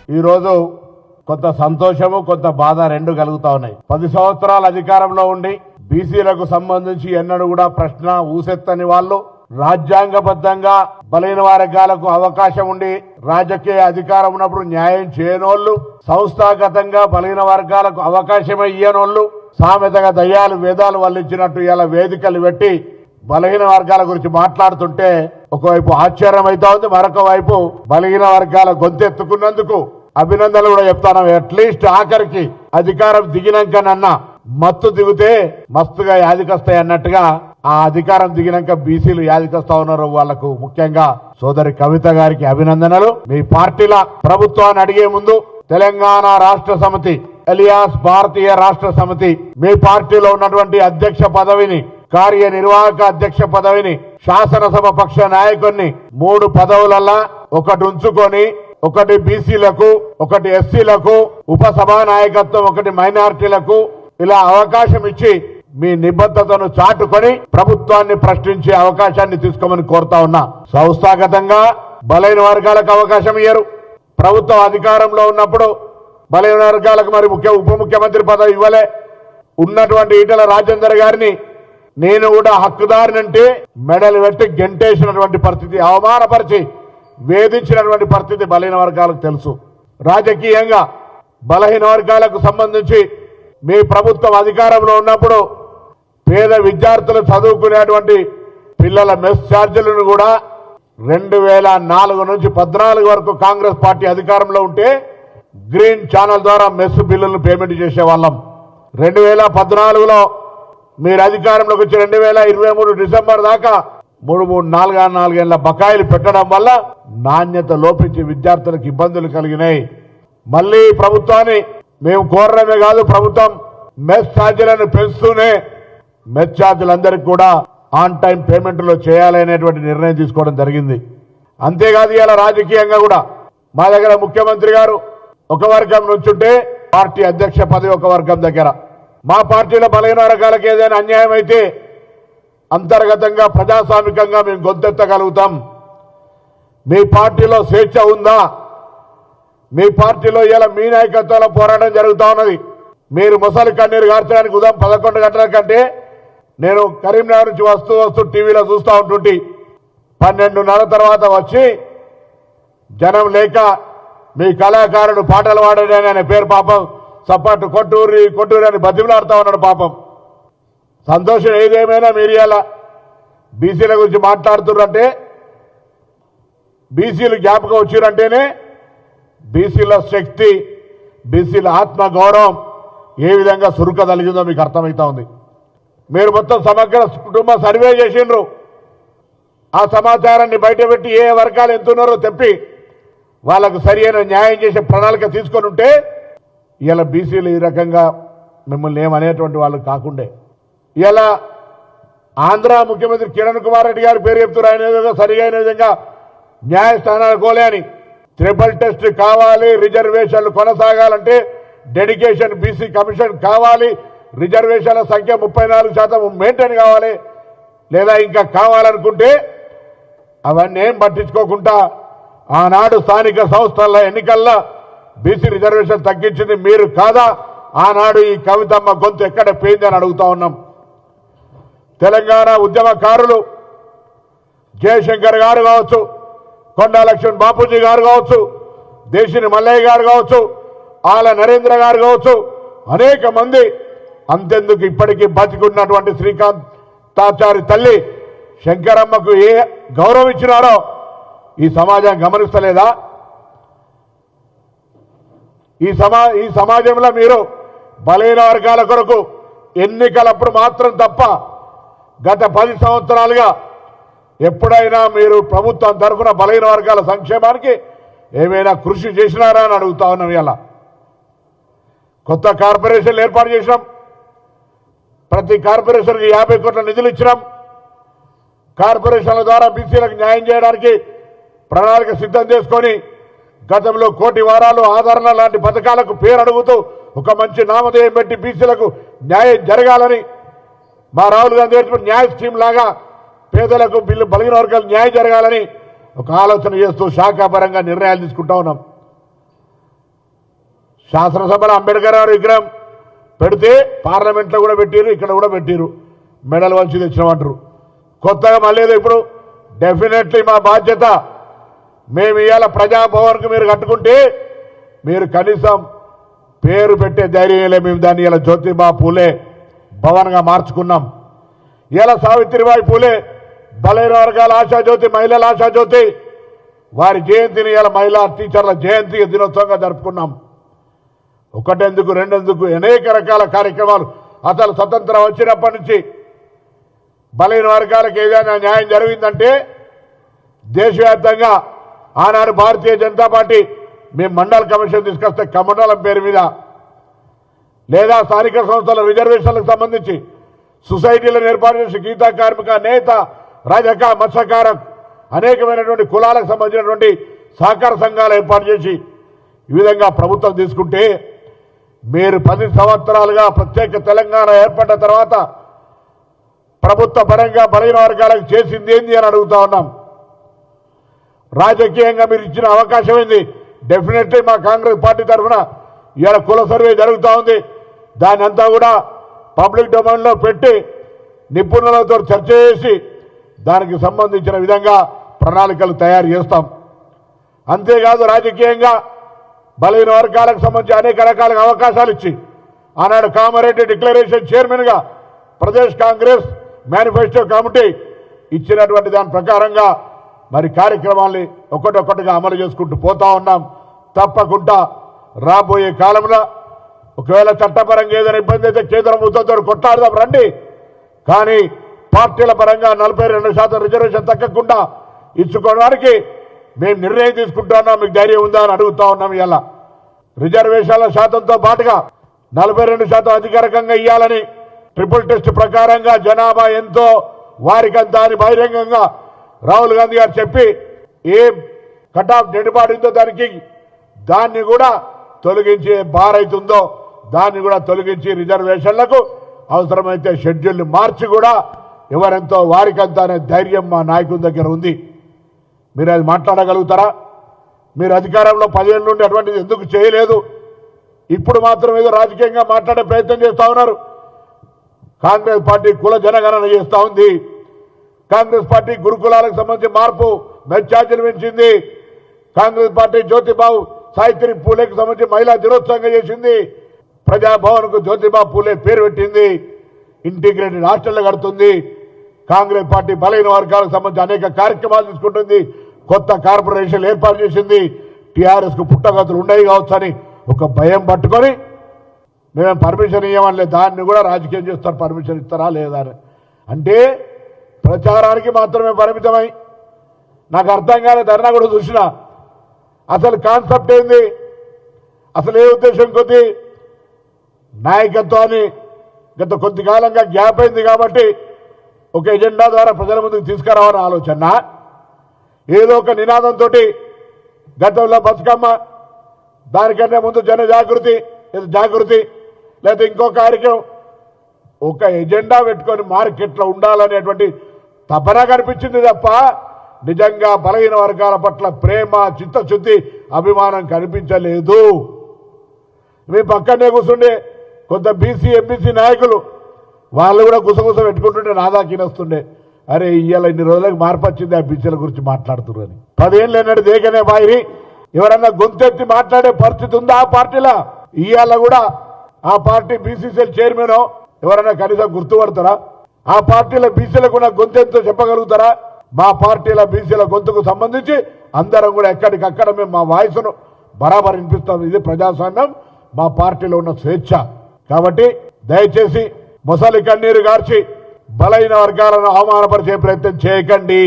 ఈ రోజు కొంత సంతోషము కొంత బాధ రెండు కలుగుతా ఉన్నాయి. 10 సంవత్సరాల అధికారంలో ఉండి బీసీలకు సంబంధించి ఎన్నడూ కూడా ప్రశ్న ఊసెత్తని వాళ్ళు, రాజ్యాంగబద్ధంగా బలైన వర్గాలకు అవకాశం ఉండి రాజకీయ అధికారం ఉన్నప్పుడు న్యాయం చేయనోళ్ళు, సంస్థాగతంగా బలైన వర్గాలకు అవకాశం ఇయ్యనోళ్ళు, సామెతగా దయ్యాలు వేదాలు వల్లించినట్టు ఇలా వేదికలు పెట్టి బలహీన వర్గాల గురించి మాట్లాడుతుంటే ఒకవైపు ఆశ్చర్యం అవుతా ఉంది, మరొక వైపు బలహీన వర్గాల గొంతెత్తుకున్నందుకు అభినందనలు కూడా చెప్తాను. అట్లీస్ట్ ఆఖరికి అధికారం దిగినాకనన్నా మత్తు దిగితే మస్తుగా యాదికొస్తాయి అన్నట్టుగా ఆ అధికారం దిగినాక బీసీలు యాదికొస్తా ఉన్నారు. వాళ్లకు ముఖ్యంగా సోదరి కవిత గారికి అభినందనలు. మీ పార్టీల ప్రభుత్వాన్ని అడిగే ముందు తెలంగాణ రాష్ట్ర సమితి ఎలియాస్ భారతీయ రాష్ట్ర సమితి మీ పార్టీలో ఉన్నటువంటి అధ్యక్ష పదవిని, కార్యనిర్వాహక అధ్యక్ష పదవిని, శాసనసభ పక్ష నాయకుడిని 3 పదవులల్లా ఒకటి ఉంచుకొని, ఒకటి బీసీలకు, ఒకటి ఎస్సీలకు, ఉపసభా నాయకత్వం ఒకటి మైనారిటీలకు ఇలా అవకాశం ఇచ్చి మీ నిబద్ధతను చాటుకొని ప్రభుత్వాన్ని ప్రశ్నించే అవకాశాన్ని తీసుకోమని కోరుతా ఉన్నా. సంస్థాగతంగా బలైన వర్గాలకు అవకాశం ఇయ్యరు. ప్రభుత్వం అధికారంలో ఉన్నప్పుడు బలైన వర్గాలకు మరి ఉప ముఖ్యమంత్రి పదవి ఇవ్వలే. ఉన్నటువంటి ఈటెల రాజేందర్ గారిని నేను కూడా హక్కుదారినంటే మెడలు పెట్టి గెంటేసినటువంటి పరిస్థితి, అవమానపరిచి వేధించినటువంటి పరిస్థితి బలహీన వర్గాలకు తెలుసు. రాజకీయంగా బలహీన వర్గాలకు సంబంధించి మీ ప్రభుత్వం అధికారంలో ఉన్నప్పుడు పేద విద్యార్థులు చదువుకునేటువంటి పిల్లల మెస్ ఛార్జీలను కూడా 2004 నుంచి 14 వరకు కాంగ్రెస్ పార్టీ అధికారంలో ఉంటే గ్రీన్ ఛానల్ ద్వారా మెస్ బిల్లులను పేమెంట్ చేసేవాళ్ళం. 2014లో మీరు అధికారంలోకి వచ్చి 2023 డిసెంబర్ దాకా 4 ఏళ్ల బకాయిలు పెట్టడం వల్ల నాణ్యత లోపించి విద్యార్థులకు ఇబ్బందులు కలిగినాయి. మళ్లీ ప్రభుత్వాన్ని మేము కోరడమే కాదు, ప్రభుత్వం మెస్ ఛార్జీలను పెంచుతూనే మెస్ ఛార్జీలందరికీ కూడా ఆన్ టైం పేమెంట్లో చేయాలనేటువంటి నిర్ణయం తీసుకోవడం జరిగింది. అంతేకాదు ఇలా రాజకీయంగా కూడా మా దగ్గర ముఖ్యమంత్రి గారు ఒక వర్గం నుంచుంటే పార్టీ అధ్యక్ష పదవి ఒక వర్గం దగ్గర, మా పార్టీలో బలహీన వర్గాలకు ఏదైనా అన్యాయం అయితే అంతర్గతంగా ప్రజాస్వామికంగా మేము గొంతెత్తగలుగుతాం. మీ పార్టీలో స్వేచ్ఛ ఉందా? మీ పార్టీలో ఇలా మీ నాయకత్వంలో పోరాటం జరుగుతూ ఉన్నది. మీరు ముసలి కన్నీరు గార్చడానికి ఉదయం 11 గంటల కంటే నేను కరీంనగర్ నుంచి వస్తూ టీవీలో చూస్తూ ఉంటుంటే 12:30 తర్వాత వచ్చి జనం లేక మీ కళాకారుడు పాటలు పాడని అనే పేరు పాపం సపాటు కొట్టూరి అని బతిమలాడుతూ ఉన్నాడు పాపం. సంతోషం ఏదేమైనా మీరు ఇలా బీసీల గురించి మాట్లాడుతున్నారంటే, బీసీలు జ్ఞాపకం వచ్చిరంటేనే బీసీల శక్తి, బీసీల ఆత్మ గౌరవం ఏ విధంగా సురుక కలిగిందో మీకు అర్థమవుతా ఉంది. మీరు మొత్తం సమగ్ర కుటుంబ సర్వే చేసిండ్రు. ఆ సమాచారాన్ని బయటపెట్టి ఏ వర్గాలు ఎంతున్నారో తెప్పి వాళ్ళకు సరియైన న్యాయం చేసే ప్రణాళిక తీసుకొని ఉంటే ఇలా బీసీలు ఈ రకంగా మిమ్మల్ని ఏమనేటువంటి వాళ్ళు కాకుండే. ఇలా ఆంధ్ర ముఖ్యమంత్రి కిరణ్ కుమార్ రెడ్డి గారి పేరు చెప్తున్నారు, ఆయన ఏదో సరియైన విధంగా న్యాయస్థానాలు కోలే అని. ట్రిపుల్ టెస్ట్ కావాలి, రిజర్వేషన్లు కొనసాగాలంటే డెడికేషన్ బీసీ కమిషన్ కావాలి, రిజర్వేషన్ల సంఖ్య 34% మెయింటైన్ కావాలి, లేదా ఇంకా కావాలనుకుంటే అవన్నీ ఏం పట్టించుకోకుండా ఆనాడు స్థానిక సంస్థల ఎన్నికల్లో బీసీ రిజర్వేషన్ తగ్గించింది మీరు కాదా? ఆనాడు ఈ కవితమ్మ గొంతు ఎక్కడ పోయిందని అడుగుతా ఉన్నాం. తెలంగాణ ఉద్యమకారులు జయశంకర్ గారు కావచ్చు, కొండా లక్ష్మణ్ బాపూజీ గారు కావచ్చు, దేశిని మల్లయ్య గారు కావచ్చు, ఆల నరేంద్ర గారు కావచ్చు, అనేక మంది, అంతెందుకు ఇప్పటికీ బతికున్నటువంటి శ్రీకాంతాచారి తల్లి శంకరమ్మకు ఏ గౌరవం ఇచ్చినారో ఈ సమాజం గమనిస్తలేదా? ఈ సమాజంలో మీరు బలహీన వర్గాల కొరకు ఎన్నికలప్పుడు మాత్రం తప్ప గత 10 సంవత్సరాలుగా ఎప్పుడైనా మీరు ప్రభుత్వం తరఫున బలహీన వర్గాల సంక్షేమానికి ఏమైనా కృషి చేసినారా అని అడుగుతా ఉన్నాం. ఇలా కొత్త కార్పొరేషన్లు ఏర్పాటు చేసినాం. ప్రతి కార్పొరేషన్కి 50 కోట్ల నిధులు ఇచ్చినాం. కార్పొరేషన్ల ద్వారా బీసీలకు న్యాయం చేయడానికి ప్రణాళిక సిద్ధం చేసుకొని గతంలో 1 కోటి వారాలు ఆదరణ లాంటి పథకాలకు పేరు అడుగుతూ ఒక మంచి నామధేయం పెట్టి బీసీలకు న్యాయం జరగాలని మా రాహుల్ గాంధీ న్యాయ స్కీమ్ లాగా పేదలకు బలహీన వర్గాలు న్యాయం జరగాలని ఒక ఆలోచన చేస్తూ శాఖాపరంగా నిర్ణయాలు తీసుకుంటా ఉన్నాం. శాసనసభలో అంబేద్కర్ గారి విగ్రహం పెడితే పార్లమెంట్లో కూడా పెట్టిరు, ఇక్కడ కూడా పెట్టిరు, మెడల్ వంచి తెచ్చినామంటారు. కొత్తగా మళ్ళీ ఇప్పుడు డెఫినెట్లీ మా బాధ్యత, మేము ఇవాళ ప్రజాభవన్కి మీరు కట్టుకుంటే మీరు కనీసం పేరు పెట్టే ధైర్యం మేము దాన్ని ఇలా జ్యోతిబా పూలే భవన్గా మార్చుకున్నాం. ఇలా సావిత్రిబాయి పూలే బలైన వర్గాల ఆశాజ్యోతి, మహిళల ఆశాజ్యోతి, వారి జయంతిని ఇలా మహిళా టీచర్ల జయంతి దినోత్సవంగా జరుపుకున్నాం. ఒకటెందుకు రెండెందుకు అనేక రకాల కార్యక్రమాలు. అసలు స్వతంత్రం వచ్చినప్పటి నుంచి బలైన వర్గాలకు ఏదైనా న్యాయం జరిగిందంటే దేశవ్యాప్తంగా ఆనాడు భారతీయ జనతా పార్టీ మేము మండల కమిషన్ తీసుకొస్తే కమండలం పేరు మీద, లేదా స్థానిక సంస్థల రిజర్వేషన్లకు సంబంధించి సొసైటీలను ఏర్పాటు చేసి గీతా కార్మిక, నేత, రజక, మత్స్యకార అనేకమైనటువంటి కులాలకు సంబంధించినటువంటి సహకార సంఘాలు ఏర్పాటు చేసి ఈ విధంగా ప్రభుత్వం తీసుకుంటే, మీరు 10 సంవత్సరాలుగా ప్రత్యేక తెలంగాణ ఏర్పడ్డ తర్వాత ప్రభుత్వ పరంగా బలైన వర్గాలకు చేసింది ఏంది అని అడుగుతా ఉన్నాం. రాజకీయంగా మీరు ఇచ్చిన అవకాశం ఏంది? డెఫినెట్లీ మా కాంగ్రెస్ పార్టీ తరఫున ఇవాళ కుల సర్వే జరుగుతూ ఉంది. దాన్ని అంతా కూడా పబ్లిక్ డొమైన్లో పెట్టి నిపుణులతో చర్చ చేసి దానికి సంబంధించిన విధంగా ప్రణాళికలు తయారు చేస్తాం. అంతేకాదు రాజకీయంగా బలైన వర్గాలకు సంబంధించి అనేక రకాల అవకాశాలు ఇచ్చి ఆనాడు కామారెడ్డి డిక్లరేషన్ చైర్మన్గా ప్రదేశ్ కాంగ్రెస్ మేనిఫెస్టో కమిటీ ఇచ్చినటువంటి దాని ప్రకారంగా మరి కార్యక్రమాల్ని ఒక్కొక్కటిగా అమలు చేసుకుంటూ పోతా ఉన్నాం. తప్పకుండా రాబోయే కాలంలో ఒకవేళ చట్టపరంగా ఏదైనా ఇబ్బంది అయితే కేంద్ర ప్రభుత్వంతో కొట్లాడదాం రండి. కానీ పార్టీల పరంగా 42% రిజర్వేషన్ తగ్గకుండా ఇచ్చుకోవడానికి మేము నిర్ణయం తీసుకుంటున్నాం. మీకు ధైర్యం ఉందా అని అడుగుతా ఉన్నాం. ఇలా రిజర్వేషన్ల శాతంతో పాటుగా 42% అధికారికంగా ఇవ్వాలని ట్రిపుల్ టెస్ట్ ప్రకారంగా జనాభా ఎంతో వారికంతా అని బహిరంగంగా రాహుల్ గాంధీ గారు చెప్పి ఏం కట్ ఆఫ్ డెడ్బాడిందో దాన్ని కూడా తొలగించి బారైతుందో దాన్ని కూడా తొలగించి రిజర్వేషన్లకు అవసరమైతే షెడ్యూల్ని మార్చి కూడా ఎవరెంతో వారికంతా అనే ధైర్యం మా నాయకుల దగ్గర ఉంది. మీరు అది మాట్లాడగలుగుతారా? మీరు అధికారంలో 10 ఏళ్ళ నుండి అటువంటిది ఎందుకు చేయలేదు? ఇప్పుడు మాత్రం ఏదో రాజకీయంగా మాట్లాడే ప్రయత్నం చేస్తూ ఉన్నారు. కాంగ్రెస్ పార్టీ కుల జనగణన చేస్తూ ఉంది. కాంగ్రెస్ పార్టీ గురుకులాలకు సంబంధించి మార్పు మెచ్చార్జీలు పెంచింది. కాంగ్రెస్ పార్టీ జ్యోతిబాబు సావిత్రి పూలేకు సంబంధించి మహిళా దినోత్సవంగా చేసింది. ప్రజాభవన్కు జ్యోతిబా పూలే పేరు పెట్టింది. ఇంటిగ్రేటెడ్ హాస్టళ్లు కడుతుంది. కాంగ్రెస్ పార్టీ బలైన వర్గాలకు సంబంధించి అనేక కార్యక్రమాలు తీసుకుంటుంది. కొత్త కార్పొరేషన్లు ఏర్పాటు చేసింది. టీఆర్ఎస్కు పుట్టగతులు ఉండయి కావచ్చు అని ఒక భయం పట్టుకొని మేము పర్మిషన్ ఇవ్వమని దాన్ని కూడా రాజకీయం చేస్తారు. పర్మిషన్ ఇస్తారా లేదా అని అంటే ప్రచారానికి మాత్రమే పరిమితమై నాకు అర్థం కాలే. ధర్నా కూడా చూసిన అసలు కాన్సెప్ట్ ఏంది, అసలు ఏ ఉద్దేశం కొద్ది నాయకత్వాన్ని గత కొద్ది కాలంగా గ్యాప్ అయింది కాబట్టి ఒక ఎజెండా ద్వారా ప్రజల ముందుకు తీసుకురావాలని ఆలోచన, ఏదో ఒక నినాదంతో గతంలో బతుకమ్మ దానికంటే ముందు జన జాగృతి లేదా ఇంకో కార్యక్రమం ఒక ఎజెండా పెట్టుకొని మార్కెట్లో ఉండాలనేటువంటి తపన కనిపించింది తప్ప నిజంగా బలహీన వర్గాల పట్ల ప్రేమ, చిత్తశుద్ధి, అభిమానం కనిపించలేదు. మీ పక్కనే కూర్చుండే కొంత బీసీ ఎంబీసీ నాయకులు వాళ్ళు కూడా గుసగుస పెట్టుకుంటుంటే నాదాకినొస్తుండే, అరే ఇవాళ ఇన్ని రోజులకు మార్పు వచ్చింది ఆ బీసీల గురించి మాట్లాడుతున్నారు అని. 10 ఏళ్ళు ఎన్నడు దేకనే బాయిరి ఎవరన్నా గొంతెత్తి మాట్లాడే పరిస్థితి ఉందా ఆ పార్టీలో? ఇవాళ కూడా ఆ పార్టీ బీసీసీఎల్ చైర్మన్ ఎవరైనా కనీసం గుర్తుపడతారా? ఆ పార్టీల బీసీలకు ఉన్న గొంతెంతో చెప్పగలుగుతారా? మా పార్టీల బీసీల గొంతుకు సంబంధించి అందరం కూడా ఎక్కడికక్కడ మేము మా వాయిస్ను బరాబర్ వినిపిస్తాం. ఇది ప్రజాస్వామ్యం, మా పార్టీలో ఉన్న స్వేచ్ఛ. కాబట్టి దయచేసి మొసలి కన్నీరు గార్చి బలైన వర్గాలను అవమానపరిచే ప్రయత్నం చేయకండి.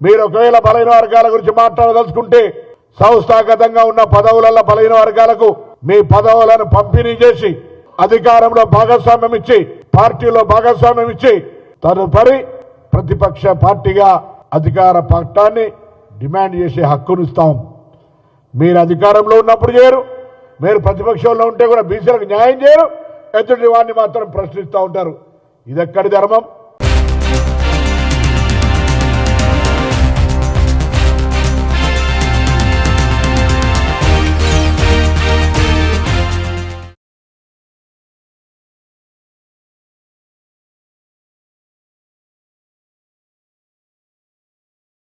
మీరు ఒకవేళ బలైన వర్గాల గురించి మాట్లాడదలుచుకుంటే సంస్థాగతంగా ఉన్న పదవులలో బలైన వర్గాలకు మీ పదవులను పంపిణీ చేసి అధికారంలో భాగస్వామ్యం ఇచ్చి పార్టీలో భాగస్వామ్యం ఇచ్చి తదుపరి ప్రతిపక్ష పార్టీగా అధికార పక్షాన్ని డిమాండ్ చేసే హక్కునిస్తాం. మీరు అధికారంలో ఉన్నప్పుడు చేయరు, మీరు ప్రతిపక్షంలో ఉంటే కూడా బీసీలకు న్యాయం చేయరు, ఎదుటి వాడిని మాత్రం ప్రశ్నిస్తూ ఉంటారు. ఇదెక్కడి ధర్మం?